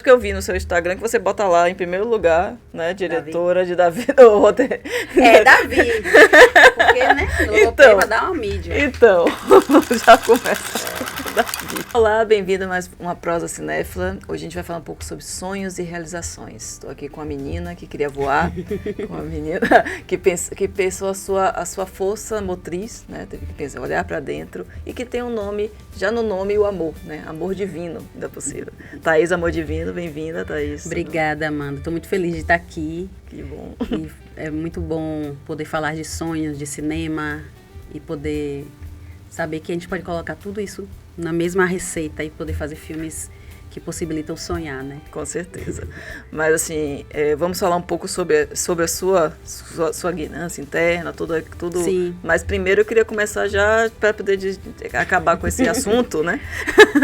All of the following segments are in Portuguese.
que eu vi no seu Instagram que você bota lá em primeiro lugar, né, diretora de Davi do roteiro. É, Davi. Porque, né, eu Então, pra dar uma mídia. Então, já começa. Davi. Olá, bem-vindo a mais uma prosa cinéfila. Hoje a gente vai falar um pouco sobre sonhos e realizações. Estou aqui com a menina que queria voar, com a menina que pensou a sua força motriz, né, teve que pensar, olhar para dentro e que tem um nome, já no nome, o amor, né, amor divino, ainda possível. Thaís, amor divino, bem-vinda, Thaís. Obrigada, Amanda. Estou muito feliz de estar aqui. Que bom. E é muito bom poder falar de sonhos, de cinema e poder saber que a gente pode colocar tudo isso na mesma receita e poder fazer filmes que possibilitam sonhar, né? Com certeza. Mas, assim, vamos falar um pouco sobre a sua guinância interna, tudo. Sim. Mas primeiro eu queria começar já para poder acabar com esse assunto, né?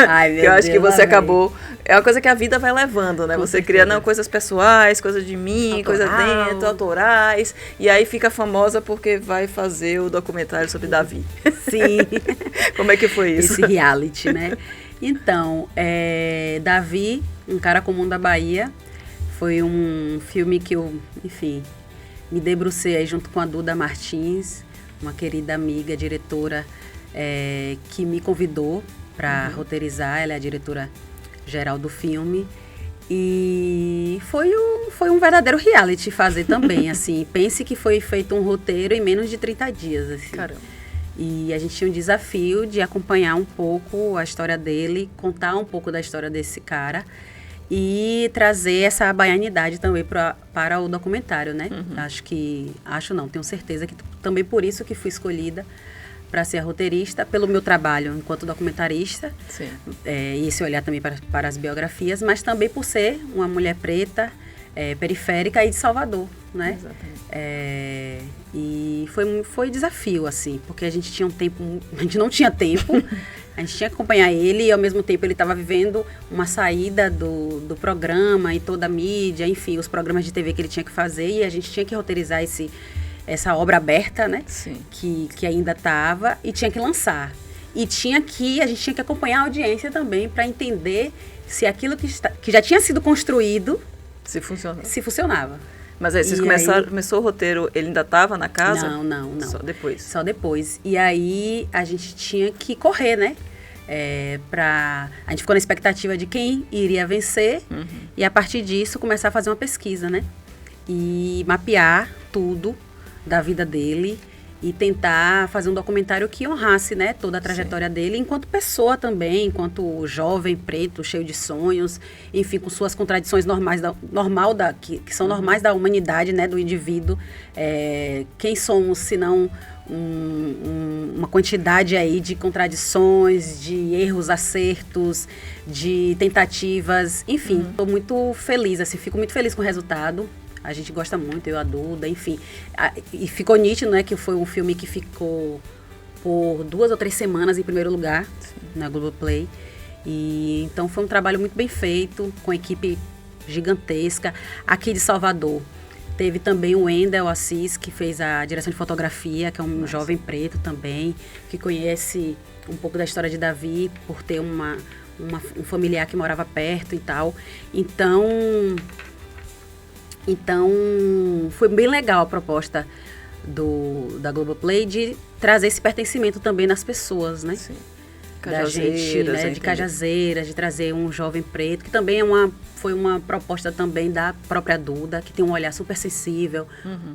Ai, meu que eu acho Deus, que você amei. acabou... É uma coisa que a vida vai levando, né? Com Você certeza. cria coisas pessoais, coisas de mim, coisas Autoral. dentro, autorais. E aí fica famosa porque vai fazer o documentário sobre Davi. Sim. Como é que foi isso? Esse reality, né? Então, Davi, um cara comum da Bahia, foi um filme que eu, enfim, me debrucei aí junto com a Duda Martins, uma querida amiga, diretora, que me convidou para roteirizar. Ela é a diretora geral do filme. E foi um verdadeiro reality fazer também, assim. Pense que foi feito um roteiro em menos de 30 dias, assim. Caramba. E a gente tinha um desafio de acompanhar um pouco a história dele, contar um pouco da história desse cara e trazer essa baianidade também para o documentário, né? Tenho certeza que também por isso que fui escolhida para ser a roteirista, pelo meu trabalho enquanto documentarista. Sim. E esse olhar também para as biografias, mas também por ser uma mulher preta, periférica e de Salvador, né? Exatamente. E foi desafio, assim, porque a gente não tinha tempo, a gente tinha que acompanhar ele e ao mesmo tempo ele estava vivendo uma saída do programa e toda a mídia, enfim, os programas de TV que ele tinha que fazer e a gente tinha que roteirizar essa obra aberta, né? Sim. Que ainda estava e tinha que lançar. E a gente tinha que acompanhar a audiência também para entender se aquilo que já tinha sido construído Se funciona. se funcionava. Mas aí vocês começou o roteiro, ele ainda estava na casa? Não. Só depois? Só depois. E aí a gente tinha que correr, né? A gente ficou na expectativa de quem iria vencer e a partir disso começar a fazer uma pesquisa, né? E mapear tudo da vida dele e tentar fazer um documentário que honrasse, né, toda a trajetória dele, enquanto pessoa também, enquanto jovem, preto, cheio de sonhos, enfim, com suas contradições que são normais da humanidade, né, do indivíduo. Quem somos, se não uma quantidade aí de contradições, de erros, acertos, de tentativas, enfim. Estou muito feliz, assim, fico muito feliz com o resultado. A gente gosta muito, eu, a Duda, enfim. E ficou nítido, né, que foi um filme que ficou por 2 ou 3 semanas em primeiro lugar, na Globoplay. E então foi um trabalho muito bem feito, com equipe gigantesca. Aqui de Salvador, teve também o Wendel Assis, que fez a direção de fotografia, que é um jovem preto também, que conhece um pouco da história de Davi, por ter um familiar que morava perto e tal. Então, foi bem legal a proposta da Globoplay de trazer esse pertencimento também nas pessoas, né? Sim. Da gente, né? De Cajazeiras, de trazer um jovem preto, que também foi uma proposta também da própria Duda, que tem um olhar super sensível,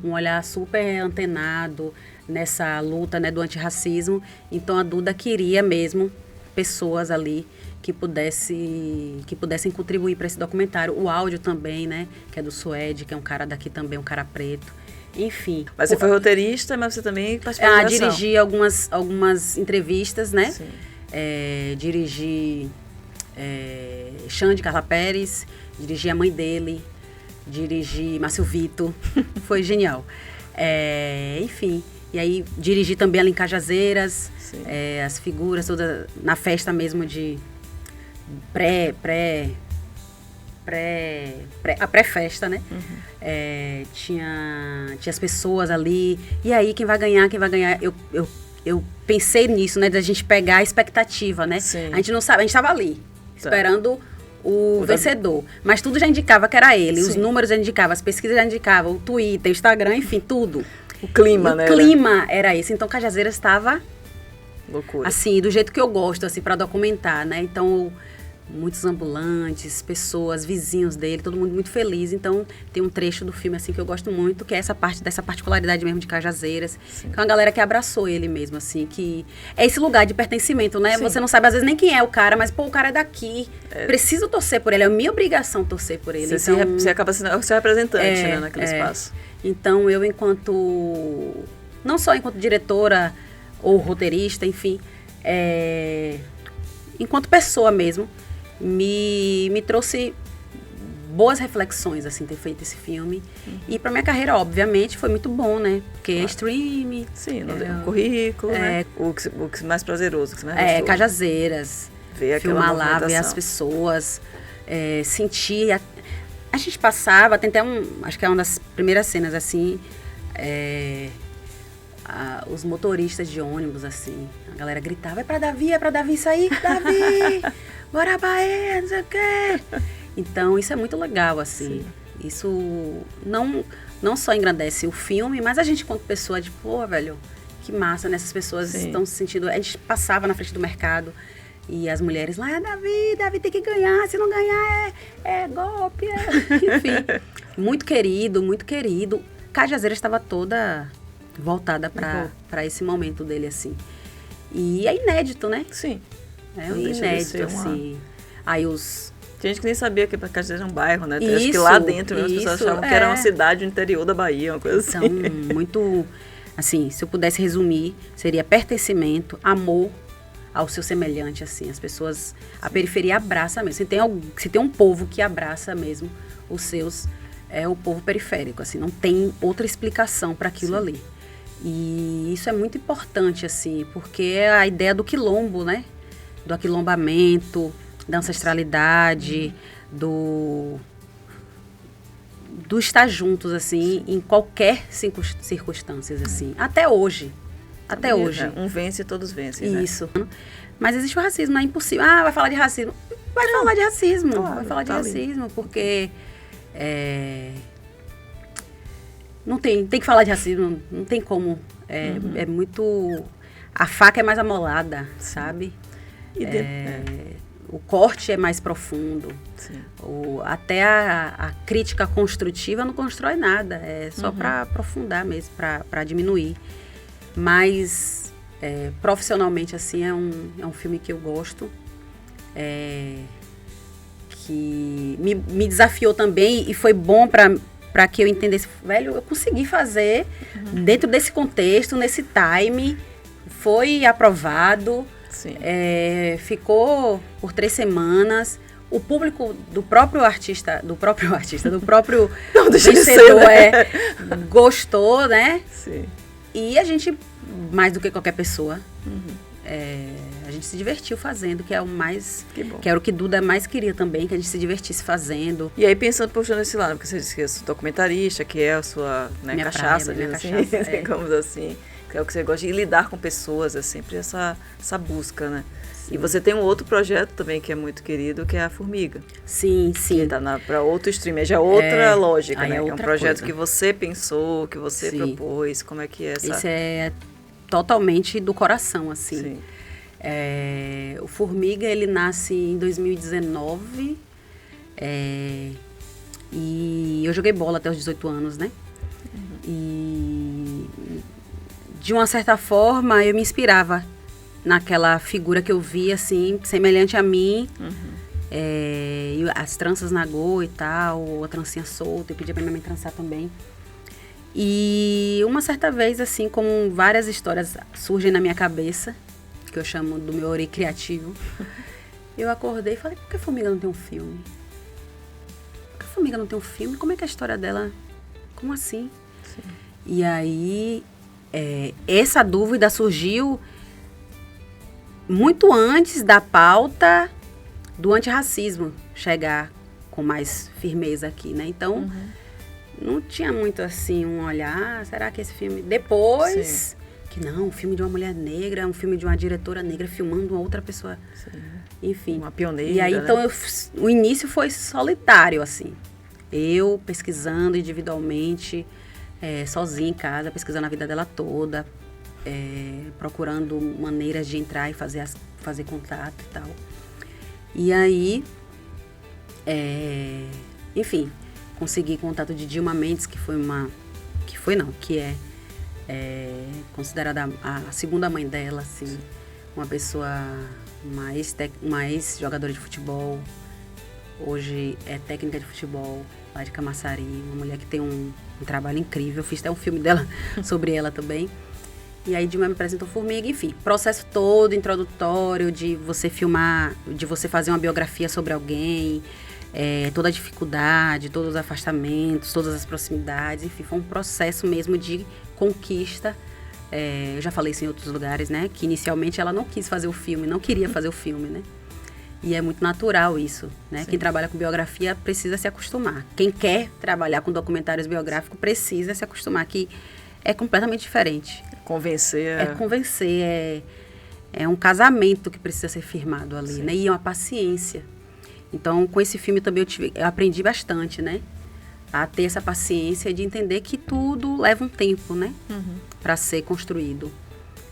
um olhar super antenado nessa luta, né, do antirracismo. Então, a Duda queria mesmo pessoas ali que pudessem contribuir para esse documentário. O áudio também, né? Que é do Suede, que é um cara daqui também, um cara preto. Enfim. Mas você foi roteirista, mas você também participou de direção. Dirigi algumas entrevistas, né? Sim. Dirigi Xande Carla Pérez, dirigi a mãe dele, dirigi Márcio Vito. Foi genial. Enfim. E aí dirigi também ali em Cajazeiras, as figuras todas na festa mesmo de a pré-festa, né? Tinha as pessoas ali. E aí, quem vai ganhar? Eu pensei nisso, né? Da gente pegar a expectativa, né? Sim. A gente não sabe, a gente estava ali, esperando o vencedor. Mas tudo já indicava que era ele. Sim. Os números já indicavam, as pesquisas já indicavam, o Twitter, o Instagram, enfim, tudo. O clima, né? O clima era esse. Então, Cajazeiras estava... Loucura. Assim, do jeito que eu gosto, assim, para documentar, né? Então, muitos ambulantes, pessoas, vizinhos dele, todo mundo muito feliz. Então, tem um trecho do filme, assim, que eu gosto muito, que é essa parte, dessa particularidade mesmo de Cajazeiras. Sim. Que é uma galera que abraçou ele mesmo, assim, que é esse lugar de pertencimento, né? Sim. Você não sabe, às vezes, nem quem é o cara, mas, pô, o cara é daqui. Preciso torcer por ele, é minha obrigação torcer por ele. Você acaba sendo seu representante, né, naquele espaço. Então, eu, enquanto... Não só enquanto diretora ou roteirista, enfim, enquanto pessoa mesmo, me trouxe boas reflexões, assim, ter feito esse filme. E pra minha carreira, obviamente, foi muito bom, né? Porque é streaming. Sim, no currículo, né? O que mais prazeroso, o que você mais gostou. Cajazeiras. Ver filmar lá, ver as pessoas, sentir. A gente passava, tem até acho que é uma das primeiras cenas, assim, os motoristas de ônibus, assim, a galera gritava, é pra Davi sair, Davi, bora Bahia, não sei o quê. Então, isso é muito legal, assim. Sim. Isso não só engrandece o filme, mas a gente, enquanto pessoa, de, pô, velho, que massa, né? Essas pessoas estão se sentindo... A gente passava na frente do mercado e as mulheres lá, Davi tem que ganhar, se não ganhar é golpe. Enfim, muito querido, muito querido. Cajazeiras estava toda voltada para esse momento dele, assim. E é inédito, né? Sim. É inédito, assim. Aí Tem gente que nem sabia que Cajazeiras era um bairro, né? Acho que lá dentro mesmo as pessoas achavam que era uma cidade no interior da Bahia, uma coisa então, assim. Então, muito... Assim, se eu pudesse resumir, seria pertencimento, amor ao seu semelhante, assim. As pessoas... A periferia abraça mesmo. Se tem um povo que abraça mesmo os seus, é o povo periférico, assim. Não tem outra explicação para aquilo ali. E isso é muito importante, assim, porque é a ideia do quilombo, né? Do aquilombamento, da ancestralidade, do estar juntos, assim, em qualquer circunstâncias, assim. Até hoje. Até hoje. Um vence e todos vencem, né? Isso. Mas existe o racismo, não é impossível. Ah, vai falar de racismo. Vai falar de racismo. Claro, vai falar de racismo, porque... Não tem que falar de racismo, não tem como. É muito... A faca é mais amolada, sabe? O corte é mais profundo. Até a crítica construtiva não constrói nada. É só para aprofundar mesmo, para diminuir. Mas, profissionalmente, assim, é um filme que eu gosto. Que me desafiou também e foi bom para que eu entendesse. Velho, eu consegui fazer dentro desse contexto, nesse time. Foi aprovado. Ficou por 3 semanas. O público do próprio vencedor gostou, né? Sim. E a gente, mais do que qualquer pessoa, a gente se divertiu fazendo, que é o mais... Que era o que Duda mais queria também, que a gente se divertisse fazendo. E aí, puxando esse lado, porque você disse que é documentarista, que é a sua cachaça, digamos assim, que é o que você gosta de lidar com pessoas, é sempre essa busca, né? Sim. E você tem um outro projeto também que é muito querido, que é a Formiga. Sim. Que tá para outro stream, já é outra lógica, né? É um projeto coisa. Que você pensou, que você propôs, como é que é essa... Isso é totalmente do coração, assim. Sim. O Formiga, ele nasce em 2019, e eu joguei bola até os 18 anos, né? E, de uma certa forma, eu me inspirava naquela figura que eu via, assim, semelhante a mim, e as tranças na Go e tal, a trancinha solta, eu pedia pra minha mãe trançar também. E uma certa vez, assim, como várias histórias surgem na minha cabeça, que eu chamo do meu ori criativo, eu acordei e falei, por que a Formiga não tem um filme? Por que a Formiga não tem um filme? Como é que é a história dela? Como assim? Sim. E aí, essa dúvida surgiu muito antes da pauta do antirracismo chegar com mais firmeza aqui, né? Então, não tinha muito assim um olhar, será que esse filme... Depois... Sim. Que não, um filme de uma mulher negra, um filme de uma diretora negra filmando uma outra pessoa enfim. Uma pioneira, E aí, né? então, o início foi solitário, assim. Eu pesquisando individualmente, sozinha em casa, pesquisando a vida dela toda, procurando maneiras de entrar e fazer contato e tal. E aí, enfim, consegui contato de Dilma Mendes, que é considerada a segunda mãe dela, assim, uma pessoa, uma ex-jogadora de futebol, hoje é técnica de futebol lá de Camaçari, uma mulher que tem um trabalho incrível. Eu fiz até um filme dela sobre ela também. E aí Dilma me apresentou Formiga, enfim, processo todo introdutório de você filmar, de você fazer uma biografia sobre alguém, toda a dificuldade, todos os afastamentos, todas as proximidades, enfim, foi um processo mesmo de conquista. Eu já falei isso em outros lugares, né, que inicialmente ela não quis fazer o filme, não queria fazer o filme, né, e é muito natural isso, né, quem trabalha com biografia precisa se acostumar, quem quer trabalhar com documentários biográficos precisa se acostumar que é completamente diferente. Convencer. É um casamento que precisa ser firmado ali, né? E é uma paciência. Então, com esse filme também eu aprendi bastante, né? A ter essa paciência de entender que tudo leva um tempo, né? Para ser construído.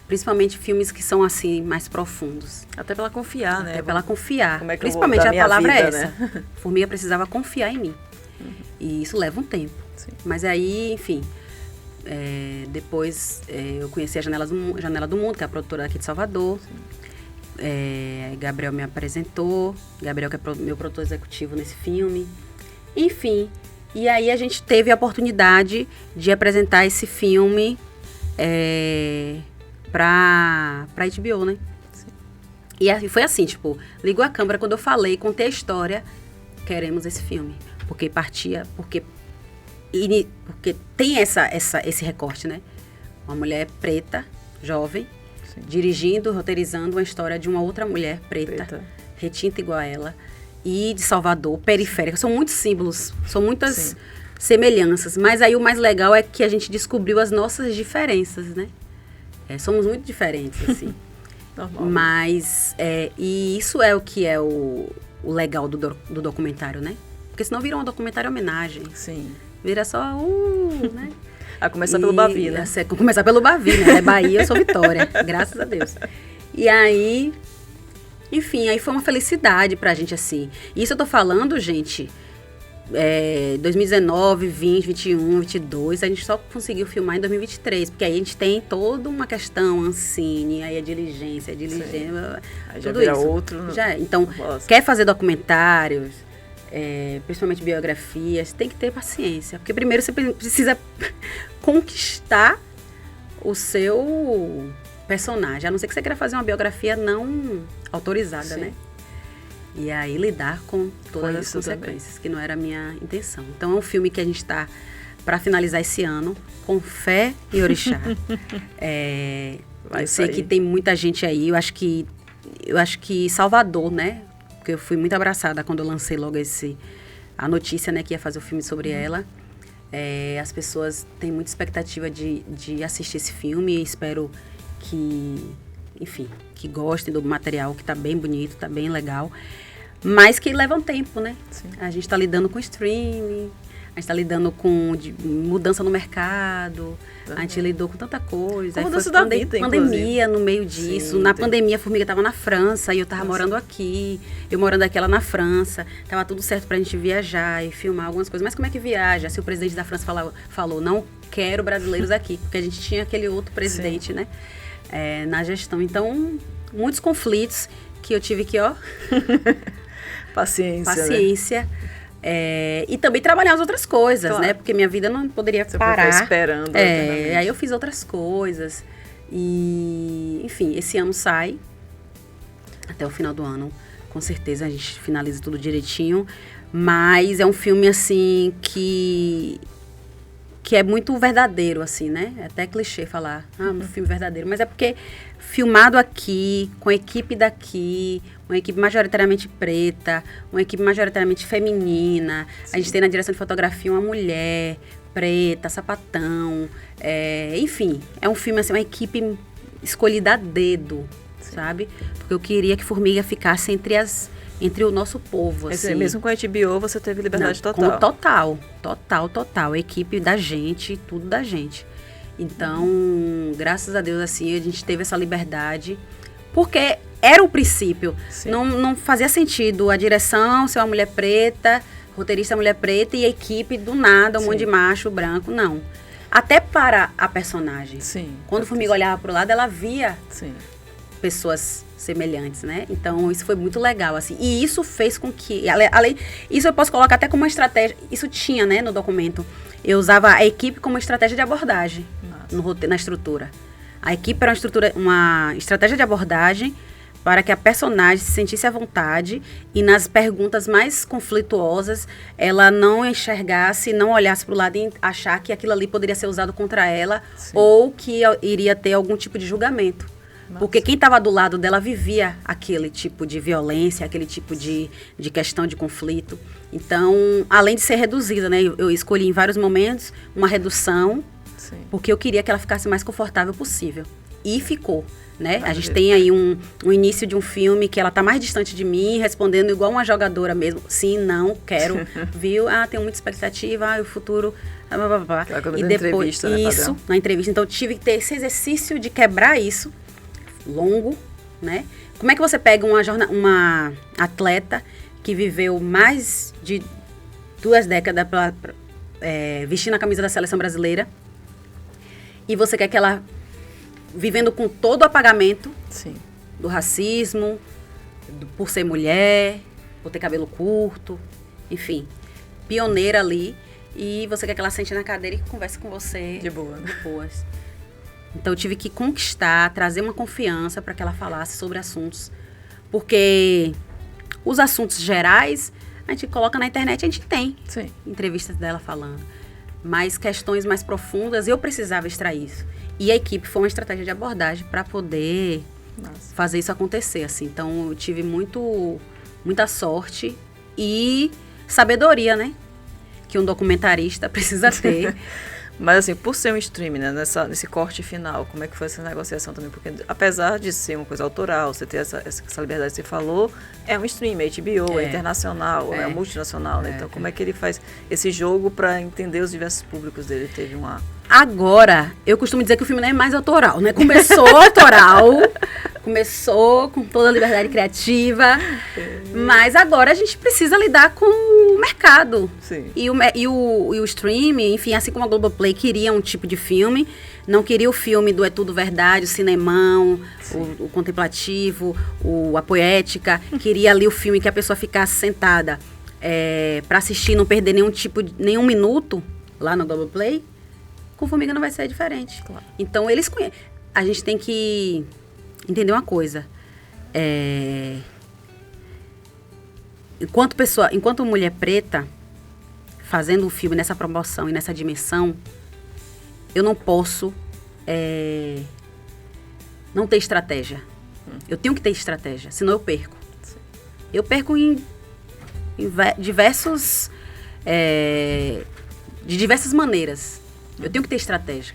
Principalmente filmes que são, assim, mais profundos. Até pra ela confiar, né? Até pra ela confiar. Como é que Principalmente eu vou dar a palavra minha é vida, essa. né? Formiga precisava confiar em mim. E isso leva um tempo. Sim. Mas aí, enfim... depois eu conheci a Janela do Mundo, que é a produtora aqui de Salvador. Gabriel me apresentou. Gabriel, que é meu produtor executivo nesse filme. Enfim, e aí a gente teve a oportunidade de apresentar esse filme pra HBO, né? Sim. E aí foi assim, tipo, ligou a câmera quando eu falei, contei a história, queremos esse filme. Porque tem esse recorte, né? Uma mulher preta, jovem, Sim. dirigindo, roteirizando uma história de uma outra mulher preta, retinta igual a ela, e de Salvador, periférica. São muitos símbolos, são muitas semelhanças. Mas aí o mais legal é que a gente descobriu as nossas diferenças, né? Somos muito diferentes, assim. Normal. Mas, e isso é o que é o legal do documentário, né? Porque senão vira um documentário homenagem. Sim. Vira só, né? A começar pelo Bavi, né? Começar pelo Bavi, né? É Bahia, eu sou Vitória, graças a Deus. E aí, enfim, aí foi uma felicidade pra gente, assim. Isso eu tô falando, gente, 2019, 20, 21, 22, a gente só conseguiu filmar em 2023, porque aí a gente tem toda uma questão, Ancine, aí a diligência, aí já tudo vira isso. outro. Então, quer fazer documentários, principalmente biografias, tem que ter paciência. Porque primeiro você precisa conquistar o seu personagem. A não ser que você queira fazer uma biografia não autorizada, né? E aí lidar com todas as consequências, também. Que não era a minha intenção. Então é um filme que a gente está para finalizar esse ano, com fé e orixá. Eu sei que tem muita gente aí, eu acho que Salvador, né? Porque eu fui muito abraçada quando eu lancei logo a notícia, né, que ia fazer o filme sobre ela. As pessoas têm muita expectativa de assistir esse filme e espero que, enfim, que gostem do material, que tá bem bonito, tá bem legal, mas que leva um tempo, né? Sim. A gente tá lidando com streaming, a gente tá lidando com mudança no mercado, a gente lidou com tanta coisa. A mudança da vida, pandemia inclusive. No meio disso. Na pandemia, a Formiga tava na França e eu tava morando aqui. Eu morando aqui, ela na França. Tava tudo certo pra gente viajar e filmar algumas coisas. Mas como é que viaja? Se o presidente da França falou, não quero brasileiros aqui. Porque a gente tinha aquele outro presidente, né? Na gestão. Então, muitos conflitos que eu tive que, Paciência. Né? E também trabalhar as outras coisas, claro. Né? Porque minha vida não poderia parar. Você esperando. Aí eu fiz outras coisas. E, enfim, esse ano sai. Até o final do ano, com certeza, a gente finaliza tudo direitinho. Mas é um filme, assim, que é muito verdadeiro, assim, né? É até clichê falar, um filme verdadeiro. Mas é porque filmado aqui, com a equipe daqui, uma equipe majoritariamente preta, uma equipe majoritariamente feminina. Sim. A gente tem na direção de fotografia uma mulher preta, sapatão. Enfim, é um filme, assim, uma equipe escolhida a dedo sabe? Porque eu queria que Formiga ficasse entre o nosso povo, assim. Mesmo com a HBO, você teve liberdade Total. A equipe da gente, tudo da gente. Então, graças a Deus, assim, a gente teve essa liberdade, porque era o princípio. Não fazia sentido a direção ser uma mulher preta, roteirista mulher preta e a equipe do nada, um monte de macho, branco, não. Até para a personagem. Quando Formiga olhava para o lado, ela via pessoas semelhantes, né? Então, isso foi muito legal, assim. E isso fez com que... Além, isso eu posso colocar até como uma estratégia. Isso tinha, né, no documento. Eu usava a equipe como estratégia de abordagem na estrutura. A equipe era uma estratégia de abordagem para que a personagem se sentisse à vontade e nas perguntas mais conflituosas ela não enxergasse, não olhasse para o lado e achar que aquilo ali poderia ser usado contra ela ou que iria ter algum tipo de julgamento. Porque quem estava do lado dela vivia aquele tipo de violência, aquele tipo de questão de conflito. Então, além de ser reduzida, né, eu escolhi em vários momentos uma redução, porque eu queria que ela ficasse mais confortável possível. E ficou. Né? A gente tem aí um início de um filme que ela tá mais distante de mim, respondendo igual uma jogadora mesmo. Sim, não, quero, viu? Tenho muita expectativa, o futuro... E depois, isso, na entrevista. Então, eu tive que ter esse exercício de quebrar isso, longo, né? Como é que você pega uma atleta que viveu mais de 2 décadas vestindo a camisa da seleção brasileira e você quer que ela... vivendo com todo o apagamento do racismo, por ser mulher, por ter cabelo curto, enfim, pioneira ali, e você quer que ela sente na cadeira e converse com você de boa, né? De boas. Então eu tive que conquistar, trazer uma confiança para que ela falasse sobre assuntos, porque os assuntos gerais a gente coloca na internet, a gente tem entrevistas dela falando, mas questões mais profundas eu precisava extrair isso. E a equipe foi uma estratégia de abordagem para poder fazer isso acontecer, assim. Então, eu tive muita sorte e sabedoria, né? Que um documentarista precisa ter. Mas, assim, por ser um streaming, né? Nesse corte final, como é que foi essa negociação também? Porque, apesar de ser uma coisa autoral, você ter essa liberdade que você falou, é um streaming, é HBO, é internacional, é multinacional, né? Então, como é que ele faz esse jogo para entender os diversos públicos dele? Teve uma... Agora, eu costumo dizer que o filme não é mais autoral, né? Começou autoral, começou com toda a liberdade criativa, mas agora a gente precisa lidar com o mercado. E o streaming, enfim, assim como a Globoplay queria um tipo de filme, não queria o filme do É Tudo Verdade, o cinemão, o contemplativo, a poética, queria ali o filme que a pessoa ficasse sentada para assistir, não perder nenhum minuto lá no Globoplay. Com Formiga não vai ser diferente. Então, eles conhecem. A gente tem que entender uma coisa. Enquanto mulher preta, fazendo um filme nessa proporção e nessa dimensão, eu não posso não ter estratégia. Eu tenho que ter estratégia, senão eu perco. Eu perco de diversas maneiras. Eu tenho que ter estratégia.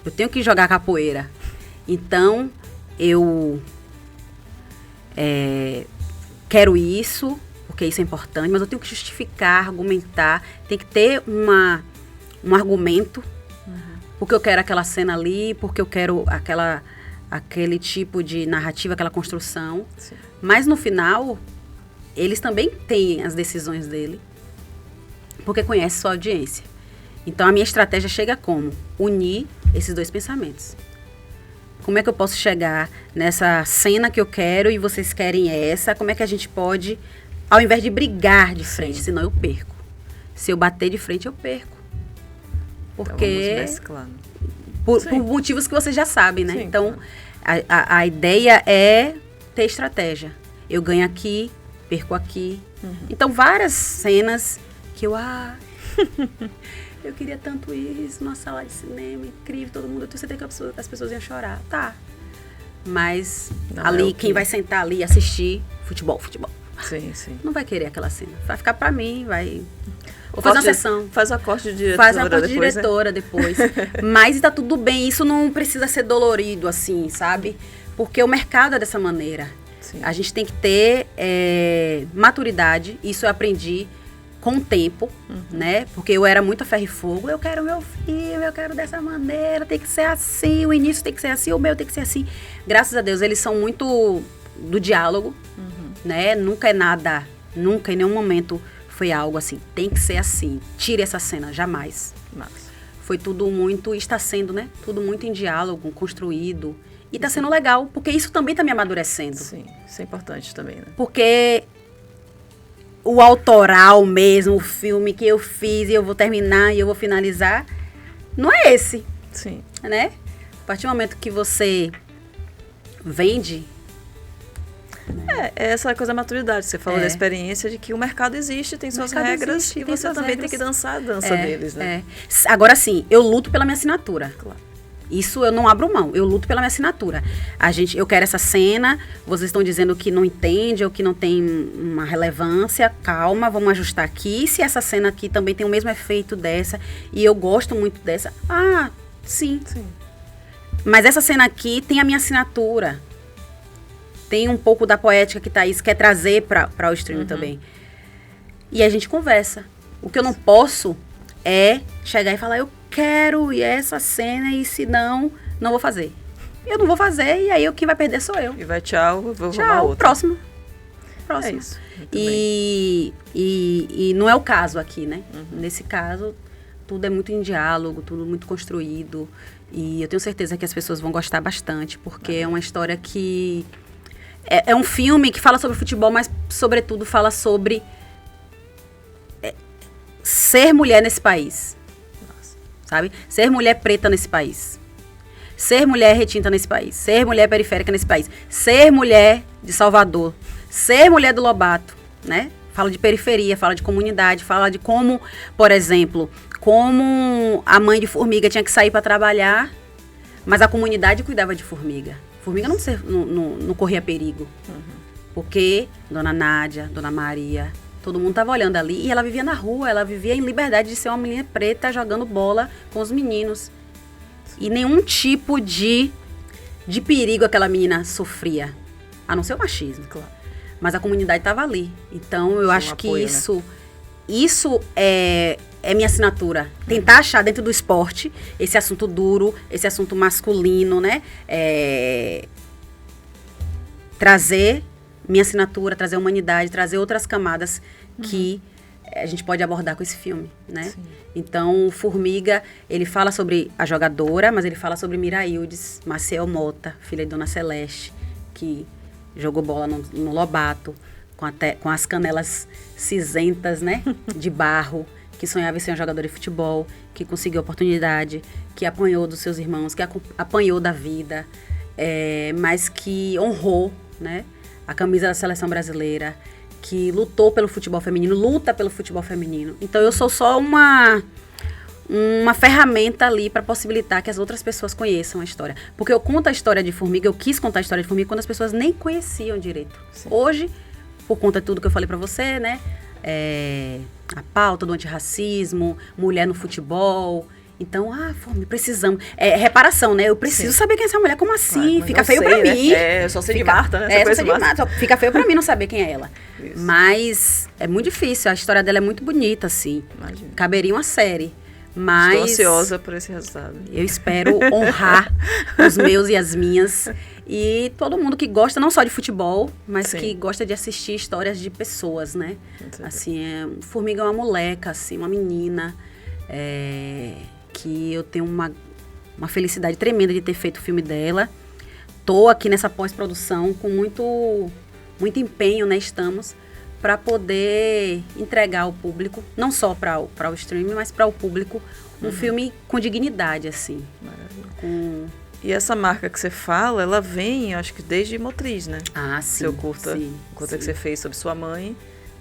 Eu tenho que jogar capoeira. Então, eu quero isso, porque isso é importante, mas eu tenho que justificar, argumentar. Tem que ter um argumento, porque eu quero aquela cena ali, porque eu quero aquele tipo de narrativa, aquela construção. Mas, no final, eles também têm as decisões dele, porque conhecem sua audiência. Então, a minha estratégia chega como? Unir esses dois pensamentos. Como é que eu posso chegar nessa cena que eu quero e vocês querem essa? Como é que a gente pode, ao invés de brigar de frente, senão eu perco. Se eu bater de frente, eu perco. Porque... Por motivos que vocês já sabem, né? Então, a ideia é ter estratégia. Eu ganho aqui, perco aqui. Então, várias cenas que eu queria tanto isso, numa sala de cinema, incrível, todo mundo, eu tenho certeza que as pessoas iam chorar. Tá. Mas não ali, quem vai sentar ali e assistir futebol. Não vai querer aquela cena. Vai ficar pra mim, vai... Vou fazer uma sessão. Faz a corte de diretora. Faz a corte de diretora depois. Mas tá tudo bem, isso não precisa ser dolorido, assim, sabe? Porque o mercado é dessa maneira. Sim. A gente tem que ter maturidade, isso eu aprendi com o tempo, né? Porque eu era muito a ferro e fogo, eu quero meu filme, eu quero dessa maneira, tem que ser assim, o início tem que ser assim, o meu tem que ser assim. Graças a Deus, eles são muito do diálogo, né? Nunca é nada, nunca em nenhum momento foi algo assim, tem que ser assim, tire essa cena, jamais. Massa. Foi tudo muito, está sendo, né? Tudo muito em diálogo, construído. E está sendo legal, porque isso também está me amadurecendo. Sim, isso é importante também, né? Porque o autoral mesmo, o filme que eu fiz e eu vou terminar e eu vou finalizar, não é esse, Sim. né? A partir do momento que você vende... É essa coisa da maturidade. Você falou da experiência de que o mercado existe, tem suas regras e você também tem que dançar a dança deles, né? Agora sim, eu luto pela minha assinatura. Claro. Isso eu não abro mão, eu luto pela minha assinatura. Eu quero essa cena, vocês estão dizendo que não entende ou que não tem uma relevância, calma, vamos ajustar aqui. Se essa cena aqui também tem o mesmo efeito dessa e eu gosto muito dessa, sim. Mas essa cena aqui tem a minha assinatura. Tem um pouco da poética que Thaís quer trazer para o streaming também. E a gente conversa. O que eu não posso é chegar e falar, eu quero essa cena e se não vou fazer. Eu não vou fazer e aí quem vai perder sou eu. E vai tchau, vou tchau, arrumar outra. Próximo. É isso. E não é o caso aqui, né? Nesse caso, tudo é muito em diálogo, tudo muito construído. E eu tenho certeza que as pessoas vão gostar bastante, porque é uma história que... É um filme que fala sobre futebol, mas, sobretudo, fala sobre ser mulher nesse país. Sabe? Ser mulher preta nesse país. Ser mulher retinta nesse país. Ser mulher periférica nesse país. Ser mulher de Salvador. Ser mulher do Lobato, né? Fala de periferia, fala de comunidade, fala de como, por exemplo, como a mãe de Formiga tinha que sair para trabalhar, mas a comunidade cuidava de Formiga. Formiga não corria perigo. Porque Dona Nádia, Dona Maria, todo mundo estava olhando ali. E ela vivia na rua, ela vivia em liberdade de ser uma menina preta jogando bola com os meninos. E nenhum tipo de perigo aquela menina sofria. A não ser o machismo. Claro. Mas a comunidade estava ali. Então, eu acho que apoio, isso é minha assinatura. Tentar achar dentro do esporte esse assunto duro, esse assunto masculino, né? Trazer minha assinatura, trazer humanidade, trazer outras camadas que a gente pode abordar com esse filme, né? Sim. Então, o Formiga, ele fala sobre a jogadora, mas ele fala sobre Miraildes, Maciel Mota, filha de Dona Celeste, que jogou bola no Lobato, com as canelas cinzentas, né? De barro, que sonhava em ser um jogador de futebol, que conseguiu oportunidade, que apanhou dos seus irmãos, que apanhou da vida, mas que honrou, né? A camisa da seleção brasileira, que lutou pelo futebol feminino, luta pelo futebol feminino. Então, eu sou só uma ferramenta ali para possibilitar que as outras pessoas conheçam a história. Porque eu conto a história de Formiga, eu quis contar a história de Formiga quando as pessoas nem conheciam direito. Sim. Hoje, por conta de tudo que eu falei para você, né? A pauta do antirracismo, mulher no futebol... Então, precisamos... reparação, né? Eu preciso saber quem é essa mulher, como assim? Claro, fica feio pra mim. Eu só sei de Marta, né? Eu só sei de Marta. Fica feio pra mim não saber quem é ela. Isso. Mas é muito difícil, a história dela é muito bonita, assim. Imagina. Caberia uma série. Mas estou ansiosa por esse resultado. Eu espero honrar os meus e as minhas. E todo mundo que gosta, não só de futebol, mas que gosta de assistir histórias de pessoas, né? Assim, Formiga é uma moleca, assim, uma menina... que eu tenho uma felicidade tremenda de ter feito o filme dela. Tô aqui nessa pós-produção com muito empenho, né? Estamos para poder entregar ao público, não só para o streaming, mas para o público, um filme com dignidade, assim. Maravilha. E essa marca que você fala, ela vem, acho que desde Motriz, né? Sim. Seu curta, sim, que você fez sobre sua mãe,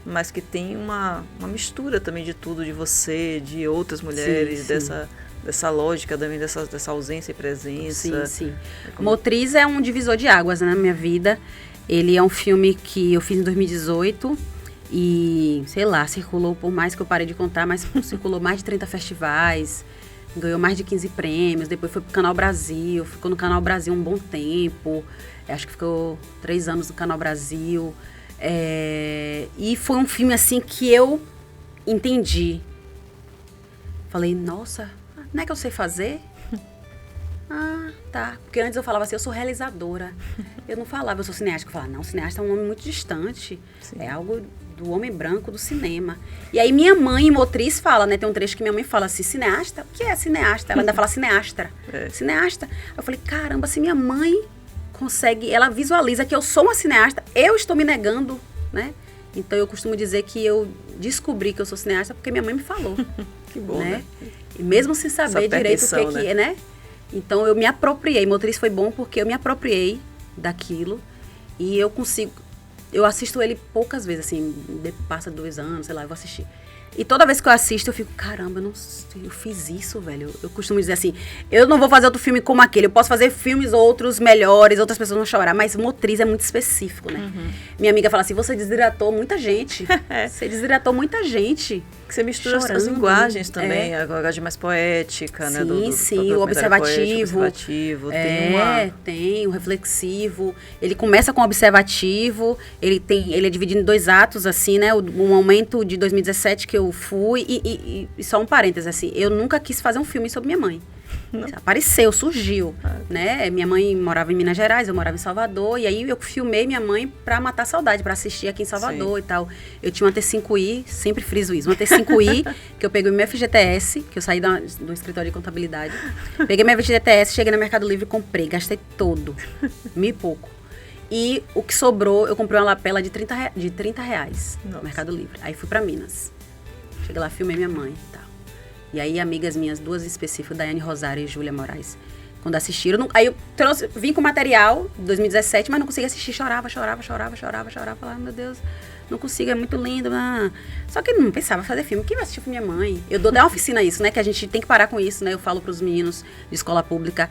mas que tem uma mistura também de tudo, de você, de outras mulheres, dessa lógica também, dessa ausência e presença. Sim. Motriz é um divisor de águas, né, na minha vida. Ele é um filme que eu fiz em 2018 e, sei lá, circulou, por mais que eu parei de contar, mas circulou mais de 30 festivais. ganhou mais de 15 prêmios, depois foi pro Canal Brasil, ficou no Canal Brasil um bom tempo, acho que ficou 3 anos no Canal Brasil. E foi um filme assim que eu entendi. Falei, nossa, não é que eu sei fazer? Ah, tá. Porque antes eu falava assim, eu sou realizadora. Eu não falava, eu sou cineasta. Eu falava, não, cineasta é um nome muito distante. Sim. É algo do homem branco do cinema. E aí minha mãe, motriz, fala, né? Tem um trecho que minha mãe fala assim, cineasta? O que é cineasta? Ela ainda fala cineastra. Cineasta. Eu falei, caramba, se minha mãe consegue, ela visualiza que eu sou uma cineasta, eu estou me negando, né? Então eu costumo dizer que eu descobri que eu sou cineasta porque minha mãe me falou. Que bom, né? E mesmo sem saber direito o que é, né? Então eu me apropriei. Motriz foi bom porque eu me apropriei daquilo e eu consigo. Eu assisto ele poucas vezes, assim, passa 2 anos, sei lá, eu vou assistir. E toda vez que eu assisto, eu fico, caramba, eu fiz isso, velho. Eu costumo dizer assim, eu não vou fazer outro filme como aquele. Eu posso fazer filmes outros melhores, outras pessoas vão chorar. Mas Motriz é muito específico, né? Uhum. Minha amiga fala assim, você desidratou muita gente. Você desidratou muita gente. Você mistura as linguagens também, a linguagem mais poética, sim, né? Sim, o observativo. Tem o reflexivo. Ele começa com o observativo, ele é dividido em 2 atos, assim, né? Um momento de 2017 que eu fui, e só um parênteses, assim, eu nunca quis fazer um filme sobre minha mãe. Não. Apareceu, surgiu, né? Minha mãe morava em Minas Gerais, eu morava em Salvador, e aí eu filmei minha mãe pra matar a saudade, pra assistir aqui em Salvador. Sim. E tal. Eu tinha uma T5i, sempre friso isso, uma T5i, que eu peguei o meu FGTS, que eu saí do escritório de contabilidade, peguei meu FGTS, cheguei no Mercado Livre e comprei, gastei todo, 1.000 e pouco. E o que sobrou, eu comprei uma lapela de 30 reais no Mercado Livre. Aí fui pra Minas. Cheguei lá, filmei minha mãe e tal. E aí, amigas minhas, 2 específicas, Daiane Rosário e Júlia Moraes, quando assistiram, aí eu vim com material de 2017, mas não consegui assistir, chorava, falava, meu Deus, não consigo, é muito lindo. Só que não pensava fazer filme, quem vai assistir com minha mãe? Eu dou até uma oficina isso, né, que a gente tem que parar com isso, né, eu falo pros meninos de escola pública,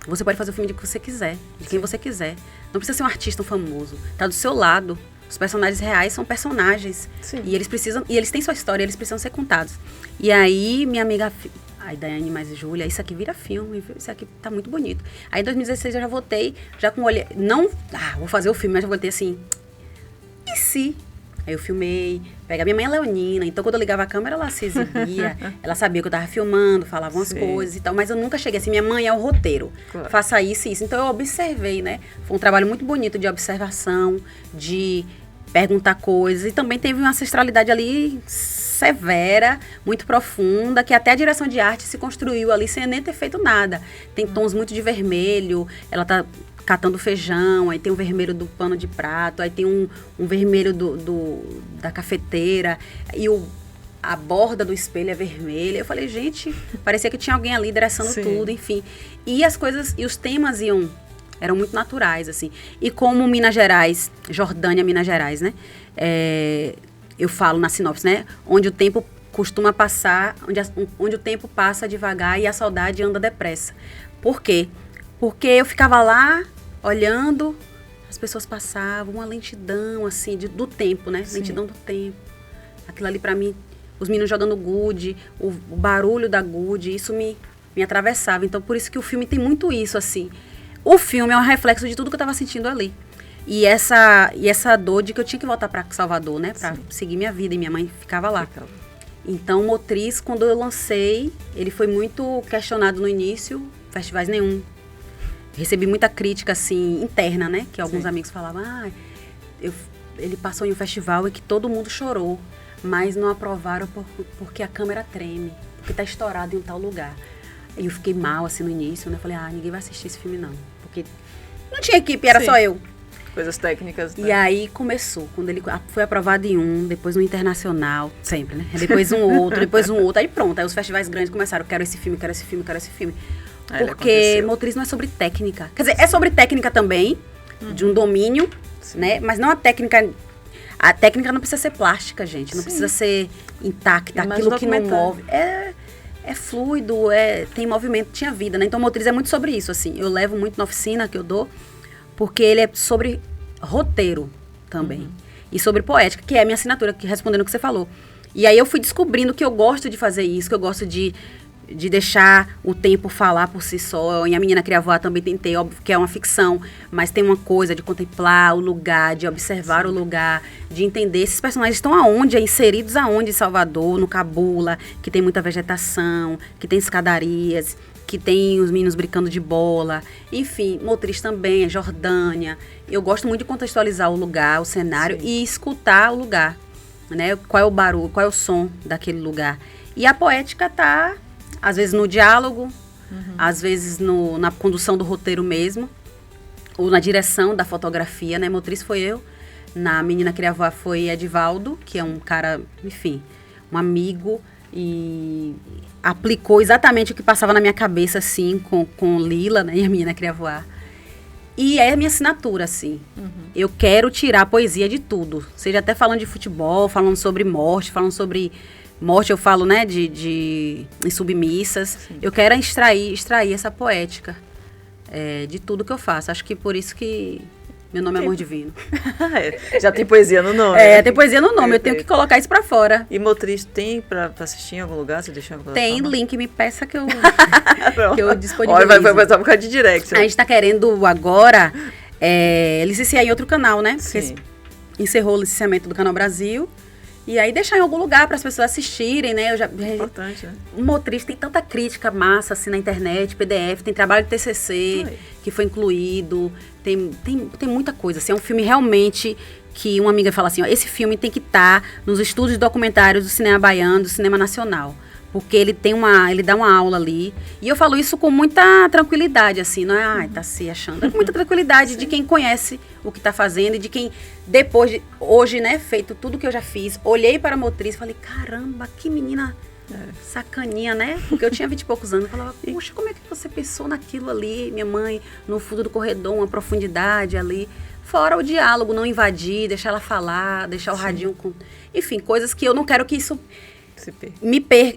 você pode fazer o filme de que você quiser, de quem você quiser, não precisa ser um artista famoso, tá do seu lado. Os personagens reais são personagens. Sim. E eles têm sua história, eles precisam ser contados. E aí, minha amiga, Daiane mais Júlia, isso aqui vira filme, isso aqui tá muito bonito. Aí em 2016 eu já voltei, já com o olho, não, vou fazer o filme, mas já voltei assim, e se? Aí eu filmei, a minha mãe é leonina, então quando eu ligava a câmera ela se exibia, ela sabia que eu tava filmando, falava umas coisas e tal, mas eu nunca cheguei assim, minha mãe é o roteiro, faça isso e isso. Então eu observei, né? Foi um trabalho muito bonito de observação, de perguntar coisas, e também teve uma ancestralidade ali severa, muito profunda, que até a direção de arte se construiu ali sem nem ter feito nada. Tem tons muito de vermelho, ela tá catando feijão, aí tem o vermelho do pano de prato, aí tem um vermelho da cafeteira, e a borda do espelho é vermelha. Eu falei, gente, parecia que tinha alguém ali endereçando tudo, enfim. E as coisas, e os temas eram muito naturais, assim. E como Minas Gerais, Jordânia, Minas Gerais, né? Eu falo na sinopse, né? Onde o tempo costuma passar, onde o tempo passa devagar e a saudade anda depressa. Por quê? Porque eu ficava lá, olhando, as pessoas passavam, uma lentidão, assim, do tempo, né? Sim. Lentidão do tempo. Aquilo ali, pra mim, os meninos jogando gude, o barulho da gude, isso me atravessava. Então, por isso que o filme tem muito isso, assim. O filme é um reflexo de tudo que eu estava sentindo ali. E essa dor de que eu tinha que voltar para Salvador, né? Para seguir minha vida. E minha mãe ficava lá. Então, Motriz, quando eu lancei, ele foi muito questionado no início. Festivais nenhum. Recebi muita crítica, assim, interna, né? Que alguns amigos falavam, ele passou em um festival e que todo mundo chorou. Mas não aprovaram porque a câmera treme. Porque tá estourado em tal lugar. E eu fiquei mal, assim, no início, né? Falei, ninguém vai assistir esse filme, não. Porque não tinha equipe, era só eu. Coisas técnicas, né? E aí começou. Quando ele foi aprovado em um, depois no internacional, sempre, né? Depois um outro, aí pronto. Aí os festivais grandes começaram, quero esse filme. Porque Motriz não é sobre técnica. Quer dizer, é sobre técnica também, de um domínio, né? Mas não a técnica... A técnica não precisa ser plástica, gente. Não precisa ser intacta, aquilo que não move. É fluido, tem movimento, tinha vida, né? Então, Motriz é muito sobre isso, assim. Eu levo muito na oficina que eu dou, porque ele é sobre roteiro também. E sobre poética, que é a minha assinatura, que respondendo o que você falou. E aí eu fui descobrindo que eu gosto de fazer isso, que eu gosto de deixar o tempo falar por si só. Em A Menina Queria Voar também tentei, óbvio que é uma ficção, mas tem uma coisa de contemplar o lugar, de observar o lugar, de entender esses personagens estão aonde, inseridos aonde em Salvador, no Cabula, que tem muita vegetação, que tem escadarias, que tem os meninos brincando de bola, enfim, Motriz também, Jordânia. Eu gosto muito de contextualizar o lugar, o cenário e escutar o lugar, né? Qual é o barulho, qual é o som daquele lugar. E a poética tá às vezes no diálogo, às vezes na condução do roteiro mesmo, ou na direção da fotografia, né? Motriz foi eu, na Menina Queria Voar foi Edivaldo, que é um cara, enfim, um amigo, e aplicou exatamente o que passava na minha cabeça, assim, com Lila, né? E A Menina Queria Voar. E é a minha assinatura, assim. Eu quero tirar a poesia de tudo, seja até falando de futebol, falando sobre morte, falando sobre... Morte, eu falo, né, em submissas. Sim. Eu quero extrair essa poética de tudo que eu faço. Acho que por isso que meu nome é Amor Divino. Já tem poesia no nome. Tem poesia no nome. Eu tenho que colocar isso pra fora. E Motriz tem pra assistir em algum lugar? Você deixou em algum lugar? Tem link, me peça que eu disponibilizo. Olha, vai passar um bocado de direct. A gente tá querendo agora licenciar em outro canal, né? Sim. Encerrou o licenciamento do Canal Brasil. E aí deixar em algum lugar para as pessoas assistirem, né? Importante, né? Motriz tem tanta crítica massa assim na internet, PDF, tem trabalho de TCC que foi incluído, tem muita coisa. Assim, é um filme realmente que uma amiga fala assim, ó, esse filme tem que estar nos estudos documentários do cinema baiano, do cinema nacional. Porque ele dá uma aula ali. E eu falo isso com muita tranquilidade, assim, não é, tá se achando. É com muita tranquilidade de quem conhece o que tá fazendo e de quem, hoje, né, feito tudo que eu já fiz, olhei para a Motriz e falei, caramba, que menina sacaninha, né? Porque eu tinha 20 e poucos anos. Eu falava, puxa, como é que você pensou naquilo ali, minha mãe, no fundo do corredor, uma profundidade ali. Fora o diálogo, não invadir, deixar ela falar, deixar o radinho com... Enfim, coisas que eu não quero que isso...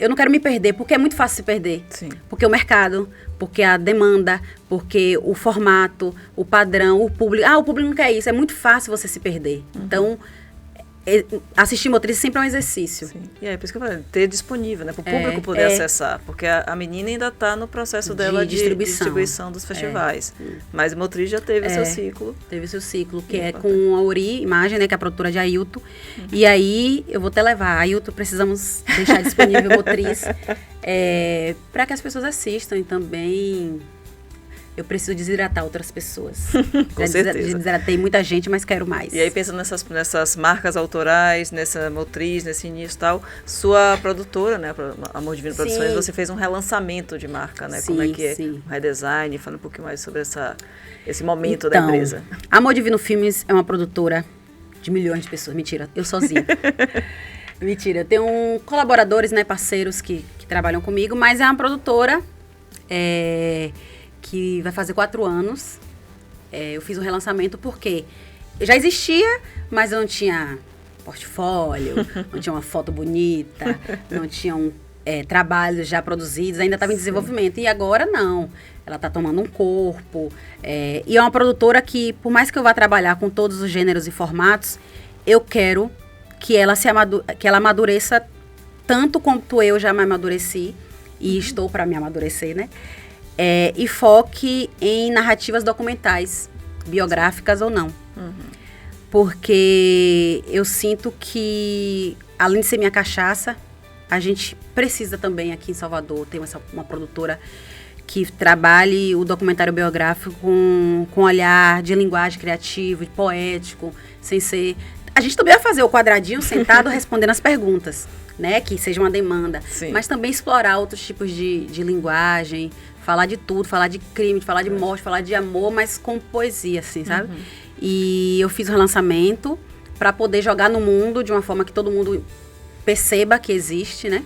Eu não quero me perder, porque é muito fácil se perder. Sim. Porque o mercado, porque a demanda, porque o formato, o padrão, o público. O público não quer isso. É muito fácil você se perder. Então, assistir Motriz sempre é um exercício. Sim. E aí, por isso que eu falei, ter disponível, né? Para o público poder acessar. Porque a menina ainda está no processo dela de distribuição dos festivais. Mas Motriz já teve seu ciclo. Teve seu ciclo, que é com a Uri Imagem, né? Que é a produtora de Ailton. E aí, eu vou até levar. Ailton, precisamos deixar disponível Motriz. Para que as pessoas assistam e também... Eu preciso desidratar outras pessoas. Com certeza. Desidratei muita gente, mas quero mais. E aí, pensando nessas marcas autorais, nessa Motriz, nesse início e tal, sua produtora, né, Amor Divino Produções, você fez um relançamento de marca, né? Como é que é um redesign? Fala um pouquinho mais sobre esse momento da empresa. Amor Divino Filmes é uma produtora de milhões de pessoas. Mentira, eu sozinha. Mentira, eu tenho colaboradores, né, parceiros que trabalham comigo, mas é uma produtora... que vai fazer 4 anos. Eu fiz um relançamento porque já existia, mas eu não tinha portfólio, não tinha uma foto bonita, não tinham trabalhos já produzidos, ainda estava em desenvolvimento. E agora não. Ela está tomando um corpo. E é uma produtora que, por mais que eu vá trabalhar com todos os gêneros e formatos, eu quero que ela amadureça tanto quanto eu já me amadureci, e estou para me amadurecer, né? E foque em narrativas documentais, biográficas ou não. Porque eu sinto que, além de ser minha cachaça, a gente precisa também aqui em Salvador ter uma produtora que trabalhe o documentário biográfico com olhar de linguagem criativo, de poético, sem ser... A gente também vai fazer o quadradinho sentado respondendo as perguntas, né? Que seja uma demanda. Sim. Mas também explorar outros tipos de linguagem, falar de tudo, falar de crime, falar de morte, falar de amor, mas com poesia, assim, sabe? E eu fiz o relançamento para poder jogar no mundo de uma forma que todo mundo perceba que existe, né?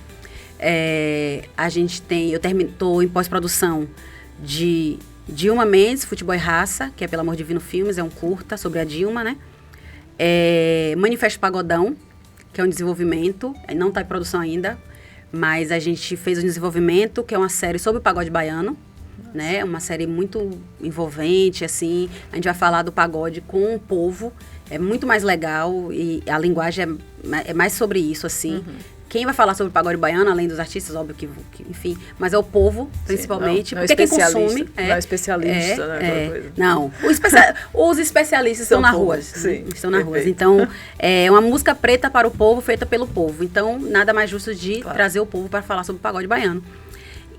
Eu estou em pós-produção de Dilma Mendes, Futebol e Raça, que é pelo Amor Divino Filmes, é um curta sobre a Dilma, né? Manifesto Pagodão, que é um desenvolvimento, não está em produção ainda, mas a gente fez um desenvolvimento, que é uma série sobre o pagode baiano, né? Uma série muito envolvente, assim. A gente vai falar do pagode com o povo. É muito mais legal e a linguagem é mais sobre isso, assim. quem vai falar sobre o pagode baiano, além dos artistas, óbvio que enfim, mas é o povo, principalmente, não porque quem consome... Não é especialista, né? Coisa. Não, os especialistas estão na rua. Sim, estão na rua. Então, é uma música preta para o povo, feita pelo povo. Então, nada mais justo de trazer o povo para falar sobre o pagode baiano.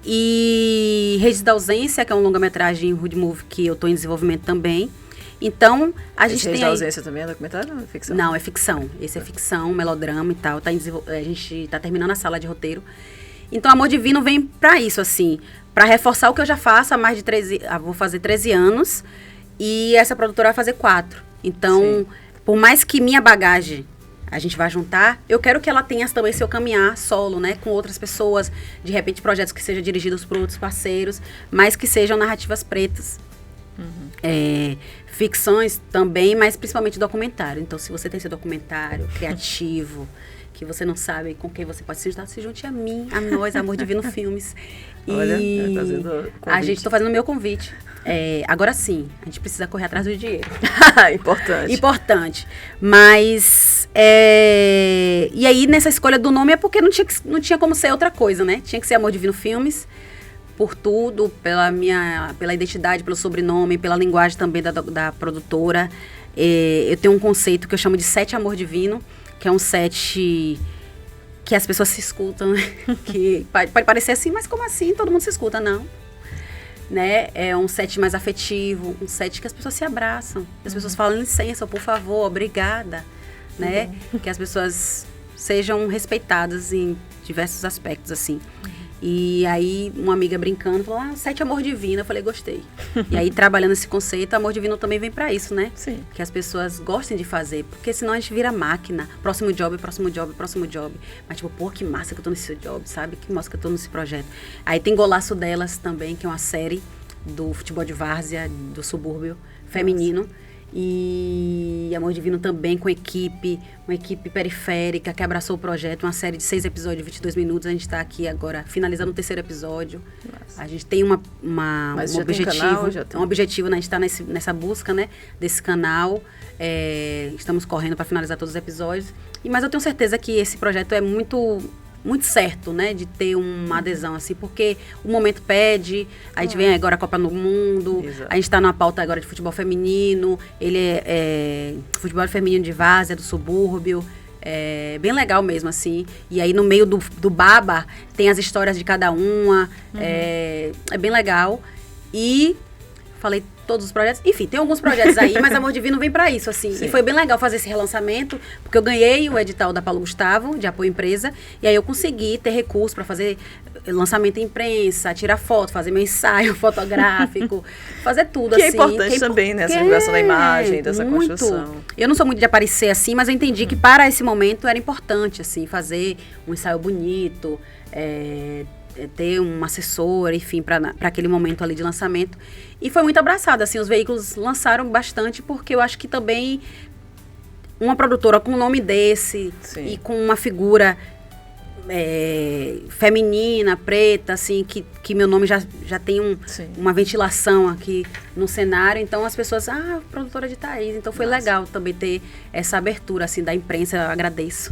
E Redes da Ausência, que é um longa-metragem road movie que eu estou em desenvolvimento também. Então, a gente tem... Redes da Ausência também é documentário ou é ficção? Não, é ficção. Esse é ficção, melodrama e tal. A gente está terminando a sala de roteiro. Então, Amor Divino vem para isso, assim, para reforçar o que eu já faço há mais de 13... vou fazer 13 anos e essa produtora vai fazer 4. Então, por mais que minha bagagem a gente vai juntar, eu quero que ela tenha também seu caminhar solo, né? Com outras pessoas, de repente projetos que sejam dirigidos por outros parceiros, mas que sejam narrativas pretas. Ficções também, mas principalmente documentário. Então, se você tem seu documentário criativo, que você não sabe com quem você pode se juntar, se junte a mim, a nós, Amor Divino Filmes. Olha, e fazendo convite. a gente está fazendo o meu convite. Agora sim, a gente precisa correr atrás do dinheiro. Importante. Mas, e aí, nessa escolha do nome é porque não tinha como ser outra coisa, né? Tinha que ser Amor Divino Filmes, por tudo, pela identidade, pelo sobrenome, pela linguagem também da produtora. Eu tenho um conceito que eu chamo de set Amor Divino, que é um set que as pessoas se escutam, né? Que pode parecer assim, mas como assim? Todo mundo se escuta, não. Né? É um set mais afetivo, um set que as pessoas se abraçam, que as pessoas falam licença, por favor, obrigada, né? Que as pessoas sejam respeitadas em diversos aspectos, assim. E aí, uma amiga brincando, falou, set Amor Divino. Eu falei, gostei. E aí, trabalhando esse conceito, Amor Divino também vem pra isso, né? Sim. Que as pessoas gostem de fazer, porque senão a gente vira máquina. Próximo job. Mas tipo, pô, que massa que eu tô nesse job, sabe? Que massa que eu tô nesse projeto. Aí tem Golaço Delas também, que é uma série do futebol de várzea, do subúrbio feminino. E Amor Divino também com uma equipe periférica que abraçou o projeto, uma série de 6 episódios de 22 minutos. A gente está aqui agora finalizando o 3º episódio. Nossa. A gente tem um objetivo, né? A gente está nessa busca, né, desse canal. Estamos correndo para finalizar todos os episódios. Mas eu tenho certeza que esse projeto é muito certo, né, de ter uma adesão, assim, porque o momento pede, a gente vem agora a Copa no Mundo, Exato. A gente está numa pauta agora de futebol feminino, ele é futebol feminino de várzea, do subúrbio, bem legal mesmo, assim, e aí no meio do baba tem as histórias de cada uma, é bem legal, e falei todos os projetos, enfim, tem alguns projetos aí, mas Amor Divino vem pra isso, assim. Sim. E foi bem legal fazer esse relançamento, porque eu ganhei o edital da Paulo Gustavo, de apoio à empresa, e aí eu consegui ter recurso para fazer lançamento em imprensa, tirar foto, fazer meu ensaio fotográfico, fazer tudo, que assim. É importante também, né? Essa divulgação da imagem, dessa construção. Eu não sou muito de aparecer assim, mas eu entendi que para esse momento era importante, assim, fazer um ensaio bonito, ter um assessor, enfim, para aquele momento ali de lançamento. E foi muito abraçado, assim, os veículos lançaram bastante, porque eu acho que também uma produtora com um nome desse, sim, e com uma figura feminina, preta, assim, que meu nome já tem uma ventilação aqui no cenário, então as pessoas, produtora de Thaís, então foi legal também ter essa abertura, assim, da imprensa. Eu agradeço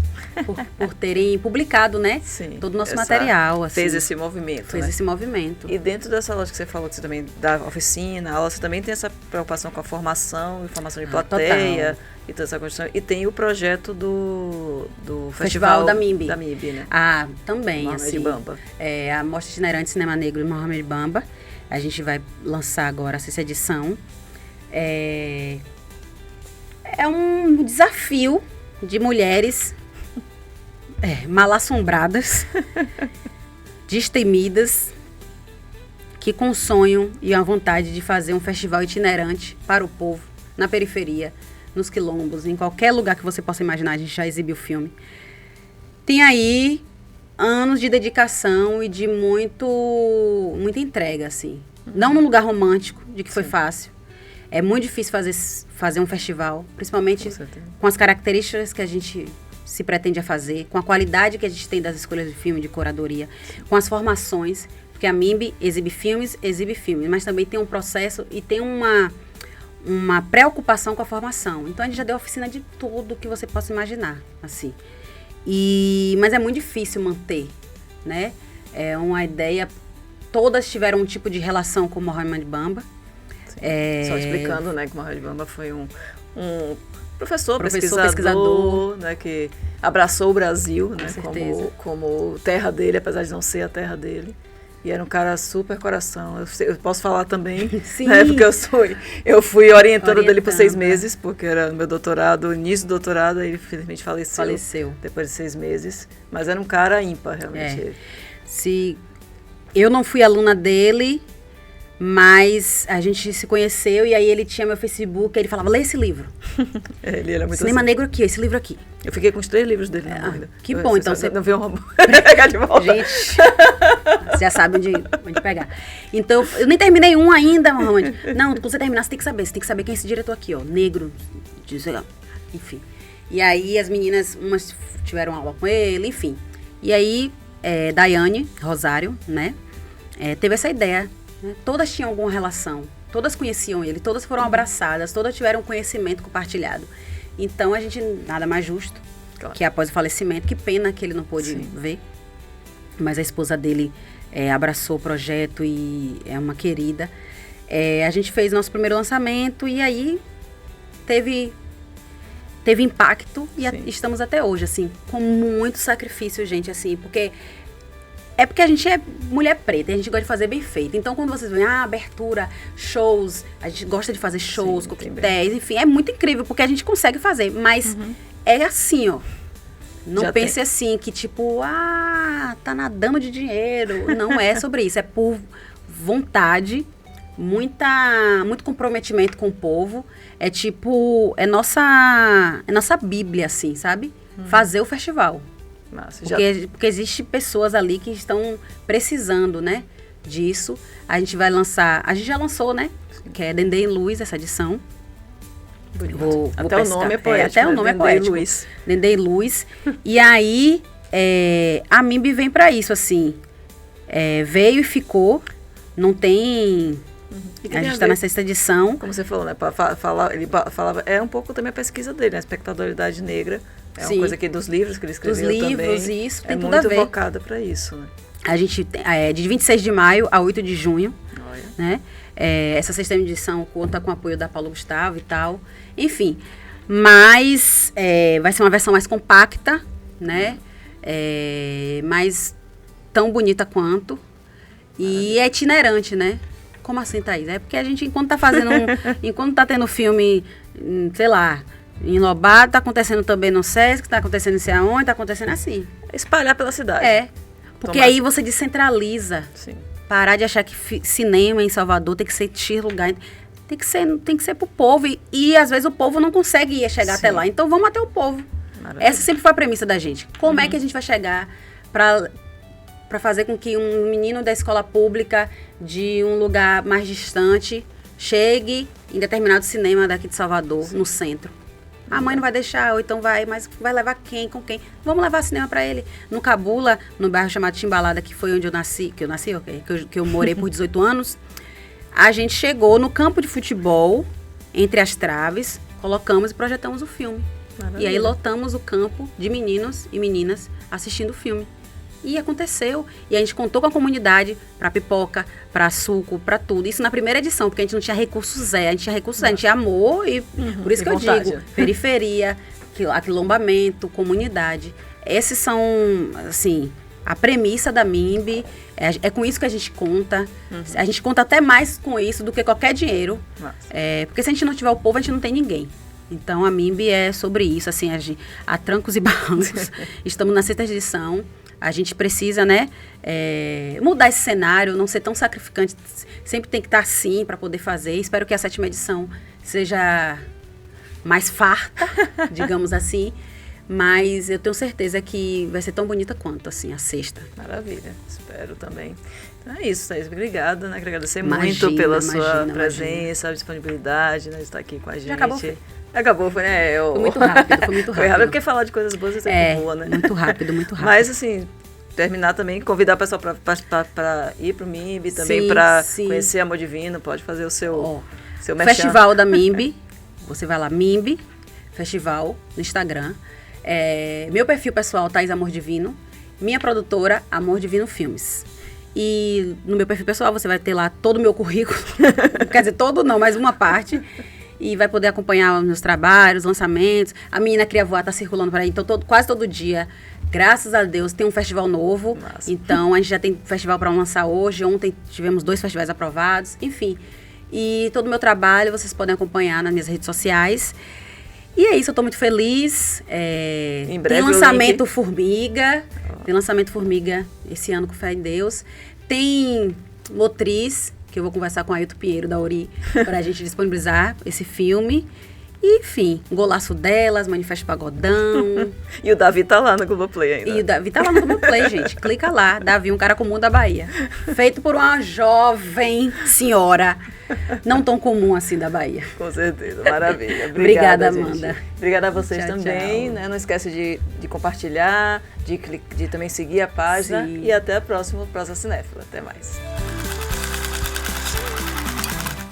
por terem publicado, né, sim, todo o nosso material, assim. Fez esse movimento, esse movimento. E dentro dessa lógica que você falou, que você também dá oficina, aula, você também tem essa preocupação com a formação de plateia, total. E toda essa construção. E tem o projeto do Festival da MIB. Né? Também, Mohamed assim. Bamba. A Mostra Itinerante Cinema Negro de Mohamed Bamba. A gente vai lançar agora a 6ª edição. É um desafio de mulheres mal assombradas, destemidas, que com o sonho e a vontade de fazer um festival itinerante para o povo, na periferia, nos quilombos, em qualquer lugar que você possa imaginar. A gente já exibiu o filme. Tem aí anos de dedicação e de muita entrega, assim. Não num lugar romântico, de que foi fácil. É muito difícil fazer um festival, principalmente com as características que a gente se pretende a fazer, com a qualidade que a gente tem das escolhas de filme, de curadoria, com as formações, porque a MIB exibe filmes, mas também tem um processo e tem uma preocupação com a formação. Então, a gente já deu oficina de tudo que você possa imaginar, assim. Mas é muito difícil manter, né? É uma ideia... Todas tiveram um tipo de relação com o Mohamed Bamba. Só explicando, né, que o Mohamed Bamba foi um professor pesquisador, né, que abraçou o Brasil, né, como terra dele, apesar de não ser a terra dele. E era um cara super coração. Eu posso falar também, né, porque eu fui orientando dele por 6 meses, porque era meu doutorado, início do doutorado, aí ele infelizmente faleceu depois de 6 meses. Mas era um cara ímpar, realmente. Eu não fui aluna dele, mas a gente se conheceu e aí ele tinha meu Facebook, aí ele falava, lê esse livro. Ele era muito Cinema Negro aqui, esse livro aqui. Eu fiquei com os 3 livros dele. Que bom, então você... Não viu um robô pegar de volta. Gente, você já sabe onde pegar. Então, eu nem terminei um ainda, Mohamed. Não, quando você terminar, você tem que saber quem é esse diretor aqui, ó, negro, sei lá, enfim. E aí as meninas, umas tiveram aula com ele, enfim. E aí... Daiane Rosário, né, teve essa ideia, né? Todas tinham alguma relação, todas conheciam ele, todas foram abraçadas, todas tiveram conhecimento compartilhado. Então a gente, nada mais justo que após o falecimento, que pena que ele não pôde ver, mas a esposa dele abraçou o projeto e é uma querida. A gente fez nosso primeiro lançamento e aí teve impacto e estamos até hoje, assim, com muito sacrifício, gente, assim, porque a gente é mulher preta e a gente gosta de fazer bem feito. Então, quando vocês veem, abertura, shows, a gente gosta de fazer shows, coquetéis, enfim, é muito incrível, porque a gente consegue fazer, mas é assim, ó, não pense assim, que tipo, tá nadando de dinheiro, não é sobre isso, é por vontade, muito comprometimento com o povo. É tipo, é nossa Bíblia, assim, sabe? Fazer o festival. Massa, porque existe pessoas ali que estão precisando, né, disso. A gente vai lançar, a gente já lançou, né? Que é Dendê e Luz, essa edição. Vou até pescar. O nome é poético. Até o nome é poético. Dendê e Luz. E aí, a MIMB vem pra isso, assim. Veio e ficou. Não tem... A gente está na 6ª edição. Como você falou, né? Ele falava, é um pouco também a pesquisa dele, né? A espectadoriedade negra. É uma coisa que dos livros que ele escreveu também. Dos livros, isso tem tudo a ver. É muito focada para isso, né? A gente, de 26 de maio a 8 de junho, né? Essa 6ª edição conta com o apoio da Paulo Gustavo e tal. Enfim, mas vai ser uma versão mais compacta, né? Mas tão bonita quanto. E é itinerante, né? Como assim, Thaís? É porque a gente, enquanto tá fazendo enquanto tá tendo filme, sei lá, em Lobato, tá acontecendo também no Sesc, tá acontecendo não sei aonde, tá acontecendo assim. Espalhar pela cidade. Porque aí você descentraliza. Sim. Parar de achar que cinema em Salvador tem que ser X lugar. Tem que ser pro povo. E às vezes o povo não consegue chegar até lá. Então vamos até o povo. Maravilha. Essa sempre foi a premissa da gente. Como é que a gente vai chegar para fazer com que um menino da escola pública de um lugar mais distante chegue em determinado cinema daqui de Salvador, no centro. A mãe não vai deixar, ou então vai, mas vai levar quem, com quem? Vamos levar cinema para ele. No Cabula, no bairro chamado Timbalada, que foi onde eu nasci, que eu morei por 18 anos, a gente chegou no campo de futebol, entre as traves, colocamos e projetamos o filme. Maravilha. E aí lotamos o campo de meninos e meninas assistindo o filme. E aconteceu. E a gente contou com a comunidade para pipoca, para suco, para tudo. Isso na primeira edição, porque a gente não tinha recursos zero. A gente tinha recursos zero, a gente tinha amor e por isso que vontade. Eu digo, periferia, aquilombamento, comunidade. Esses são, assim, a premissa da MIMB. É com isso que a gente conta. A gente conta até mais com isso do que qualquer dinheiro. Porque se a gente não tiver o povo, a gente não tem ninguém. Então, a MIMB é sobre isso, assim, a trancos e barrancos. Estamos na 6ª edição. A gente precisa, né, mudar esse cenário, não ser tão sacrificante. Sempre tem que estar assim para poder fazer. Espero que a 7ª edição seja mais farta, digamos assim. Mas eu tenho certeza que vai ser tão bonita quanto, assim, a 6ª. Maravilha, espero também. Então é isso, Thaís. Obrigada, né? Quero agradecer muito pela sua presença, disponibilidade, né, de estar aqui com a gente. Já acabou. Acabou, foi, né? Foi muito rápido, foi muito rápido. Foi rápido porque falar de coisas boas é sempre boa, né? Muito rápido, muito rápido. Mas, assim, terminar também, convidar a pessoa para ir pro MIMB, também para conhecer Amor Divino, pode fazer o seu merchan. Festival da MIMB, você vai lá, MIMB, Festival, no Instagram. Meu perfil pessoal, Thaís Amor Divino. Minha produtora, Amor Divino Filmes. E no meu perfil pessoal você vai ter lá todo o meu currículo. Quer dizer, todo não, mas uma parte. E vai poder acompanhar os meus trabalhos, lançamentos. A Menina Queria Voar tá circulando por aí. Então, quase todo dia, graças a Deus, tem um festival novo. Massa. Então, a gente já tem festival para lançar hoje. Ontem tivemos 2 festivais aprovados. Enfim. E todo o meu trabalho vocês podem acompanhar nas minhas redes sociais. E é isso, eu tô muito feliz. Em breve tem lançamento Formiga. Tem lançamento Formiga esse ano, com fé em Deus. Tem Motriz, que eu vou conversar com a Ailton Pinheiro, da Ori, pra gente disponibilizar esse filme. E, enfim, Golaço Delas, Manifesto Pagodão. E o Davi tá lá no Globoplay ainda. E o Davi tá lá no Globoplay, gente. Clica lá, Davi, um cara comum da Bahia. Feito por uma jovem senhora, não tão comum assim da Bahia. Com certeza, maravilha. Obrigada, gente. Amanda. Obrigada a vocês Tchau, também. tchau. Né? Não esquece de compartilhar, de também seguir a página. Sim. E até a próxima Prosa Cinéfila. Até mais.